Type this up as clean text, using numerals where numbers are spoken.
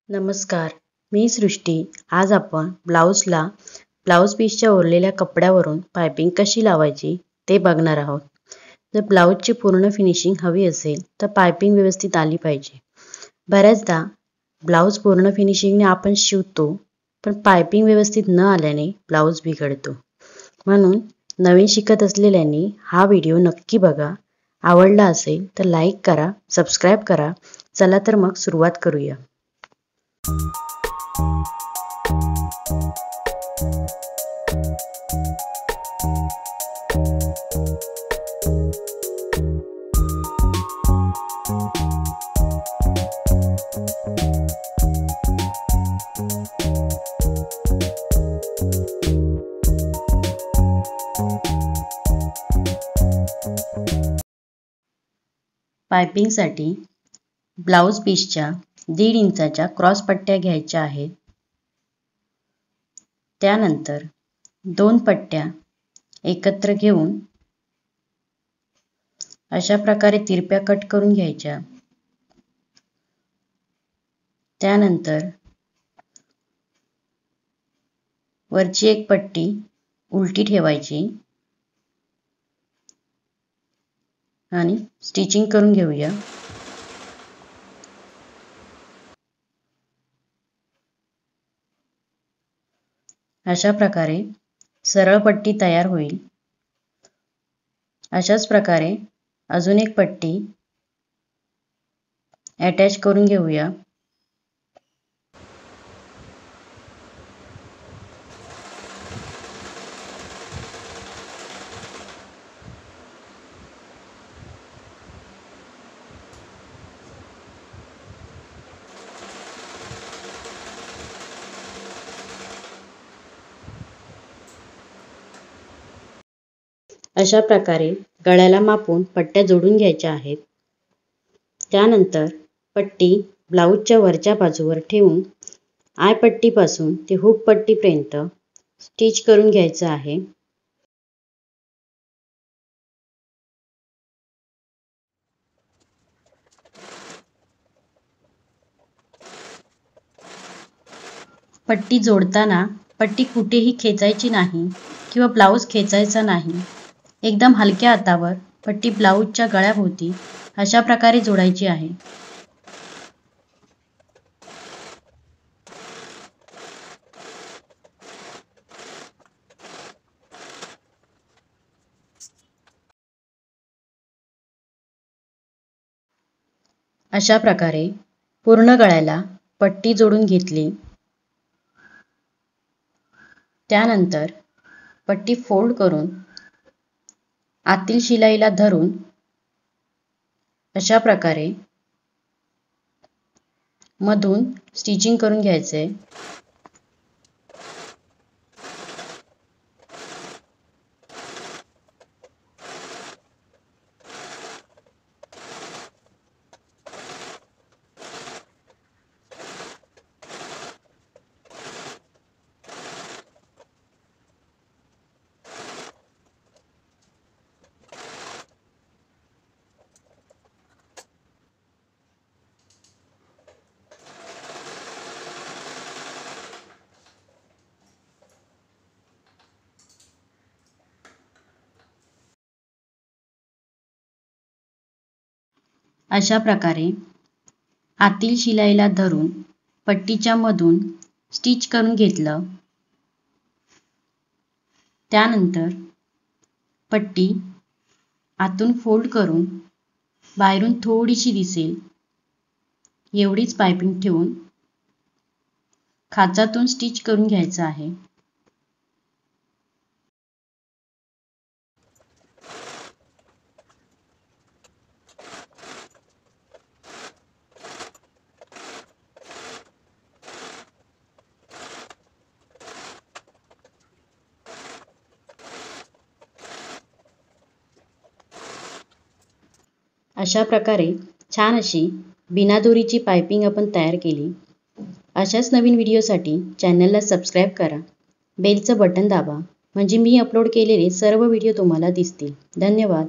नमस्कार, मी सृष्टी. आज आपण ब्लाऊज पीसच्या उरलेल्या कपड्यावरून पायपिंग कशी लावायची ते बघणार आहोत. जर ब्लाऊजची पूर्ण फिनिशिंग हवी असेल तर पायपिंग व्यवस्थित आली पाहिजे. बऱ्याचदा ब्लाऊज पूर्ण फिनिशिंगने आपण शिवतो, पण पायपिंग व्यवस्थित न आल्याने ब्लाऊज बिघडतो. म्हणून नवीन शिकत असलेल्यांनी हा व्हिडिओ नक्की बघा. आवडला असेल तर लाईक करा, सबस्क्राईब करा. चला तर मग सुरुवात करूया. पायपिंगसाठी ब्लाऊज पीसच्या 1.5 इंचाच्या क्रॉस पट्ट्या घ्यायच्या आहेत. त्यानंतर 2 पट्ट्या एकत्र घेऊन अशा प्रकारे तिरप्या कट करून घ्यायच्या. त्यानंतर वरची एक पट्टी उलटी ठेवायची आणि स्टिचिंग करून घेऊया. अशा प्रकारे सरळ पट्टी तयार होईल. अशाच प्रकारे अजून एक पट्टी अटॅच करून घेऊया. अशा प्रकारे गळ्याला मापून पट्ट्या जोडून घ्यायच्या आहेत. त्यानंतर पट्टी ब्लाऊजच्या वरच्या बाजूवर ठेवून आय पट्टीपासून ते हुक पट्टीपर्यंत स्टिच करून घ्यायचं आहे. पट्टी जोडताना पट्टी कुठेही खेचायची नाही किंवा ब्लाऊज खेचायचा नाही. एकदम हलक्या हातावर पट्टी ब्लाऊजच्या गळ्याभोवती अशा प्रकारे जोडायची आहे. अशा प्रकारे पूर्ण गळ्याला पट्टी जोडून घेतली. त्यानंतर पट्टी फोल्ड करून आतील शिलाईला धरून अशा प्रकारे मधून स्टिचिंग करून घ्यायचे. अशा प्रकारे आतील शिलाईला धरून पट्टीच्या मधून स्टिच करून घेतलं. त्यानंतर पट्टी आतून फोल्ड करून बाहेरून थोडीशी दिसेल एवढीच पायपिंग ठेवून खाचातून स्टिच करून घ्यायचं आहे. अशा प्रकारे छान अशी बिना दोरीची पायपिंग आपण तयार केली. अशाच नवीन व्हिडिओसाठी चॅनलला सबस्क्राईब करा. बेलचं बटन दाबा म्हणजे मी अपलोड केलेले सर्व व्हिडिओ तुम्हाला दिसतील. धन्यवाद.